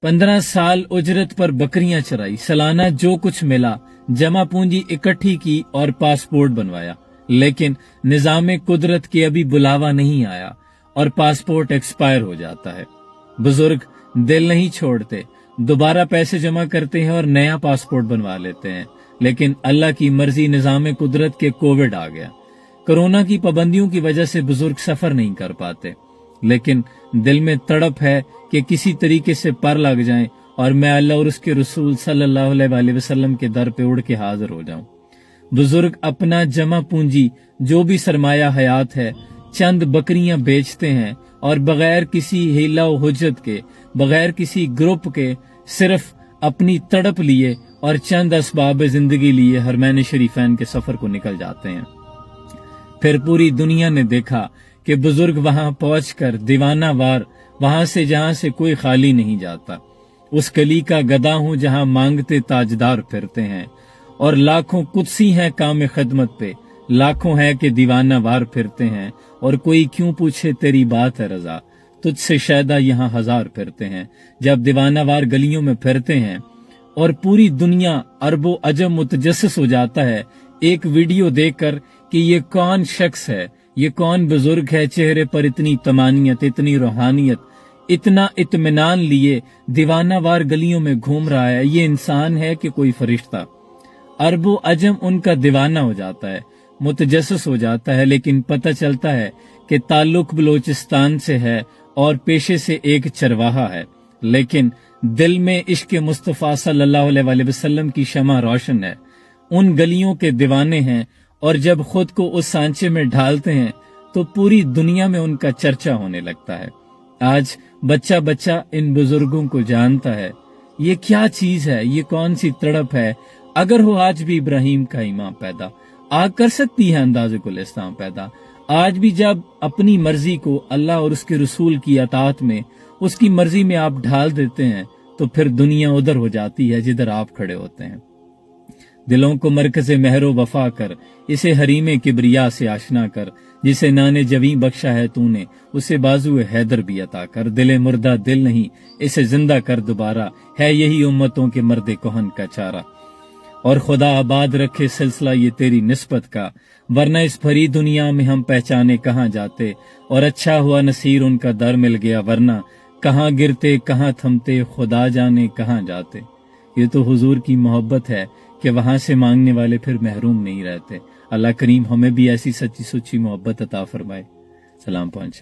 15 साल उजरत पर बकरियां चराई, सालाना जो कुछ मिला जमा पूंजी इकट्ठी की और पासपोर्ट बनवाया, लेकिन निजाम कुदरत के अभी बुलावा नहीं आया और पासपोर्ट एक्सपायर हो जाता है। बुजुर्ग दिल नहीं छोड़ते, दोबारा पैसे जमा करते हैं और नया पासपोर्ट बनवा लेते हैं, लेकिन अल्लाह की मर्जी निजाम कुदरत के कोविड आ गया। कोरोना की पाबंदियों की वजह से बुजुर्ग सफर नहीं कर पाते, लेकिन दिल में तड़प है कि किसी तरीके से पर लग जाएं और मैं अल्लाह और उसके रसूल सल्लल्लाहु अलैहि वसल्लम के दर पे उड़ के हाजिर हो जाऊं। बुजुर्ग अपना जमा पूंजी जो भी सरमाया हयात है चंद बकरियां बेचते हैं और बगैर किसी हीला व हुज्जत के, बगैर किसी ग्रुप के, सिर्फ अपनी तड़प लिए और चंद असबाब जिंदगी लिए हरमैन शरीफैन के सफर को निकल जाते हैं। फिर पूरी दुनिया ने देखा कि बुजुर्ग वहां पहुंचकर दीवाना वार, वहां से जहां से कोई खाली नहीं जाता। उस गली का गदा हूं जहां मांगते ताजदार फिरते हैं, और लाखों कुदसी हैं काम खिदमत पे, लाखों है कि दीवाना वार फिरते हैं, और कोई क्यों पूछे तेरी बात है रजा, तुझसे शायदा यहाँ हजार फिरते हैं। जब दीवाना वार गलियों में फिरते हैं और पूरी दुनिया अरबो अजम मुतजस्सिस हो जाता है एक वीडियो देखकर कि ये कौन शख्स है, ये कौन बुजुर्ग है, चेहरे पर इतनी तमानियत, इतनी रूहानियत, इतना इत्मीनान लिए दीवानावार गलियों में घूम रहा है, ये इंसान है कि कोई फरिश्ता। अरबो अजम उनका दीवाना हो जाता है, मुतजस्सिस हो जाता है, लेकिन पता चलता है कि ताल्लुक बलोचिस्तान से है और पेशे से एक चरवाहा है, लेकिन दिल में इश्क मुस्तफ़ा सल्लल्लाहु अलैहि वसल्लम की शमा रोशन है। उन गलियों के दीवाने हैं, और जब खुद को उस सांचे में ढालते हैं तो पूरी दुनिया में उनका चर्चा होने लगता है। आज बच्चा बच्चा इन बुजुर्गों को जानता है। ये क्या चीज है, ये कौन सी तड़प है। अगर हो आज भी इब्राहिम का इमाम पैदा, आग कर सकती है अंदाज़े कुल इस्लाम पैदा। आज भी जब अपनी मर्जी को अल्लाह और उसके रसूल की अताअत में, उसकी मर्जी में आप ढाल देते हैं तो फिर दुनिया उधर हो जाती है जिधर आप खड़े होते हैं। दिलों को मरकज़े महरो वफा कर, इसे हरीमे किबरिया से आशना कर, जिसे नाने जवी बख्शा है तूने, उसे बाजुए हैदर भी अता कर। दिले मुर्दा दिल नहीं, इसे जिंदा कर दोबारा, है यही उम्मतों के मर्दे कोहन का चारा। और खुदा आबाद रखे सिलसिला ये तेरी निस्बत का, वरना इस भरी दुनिया में हम पहचाने कहाँ जाते। और अच्छा हुआ नसीर उनका दर मिल गया, वरना कहाँ गिरते कहाँ थमते, खुदा जाने कहाँ जाते। ये तो हुजूर की मोहब्बत है कि वहां से मांगने वाले फिर महरूम नहीं रहते। अल्लाह करीम हमें भी ऐसी सच्ची सुच्ची मोहब्बत अता फरमाए। सलाम पहुंचे।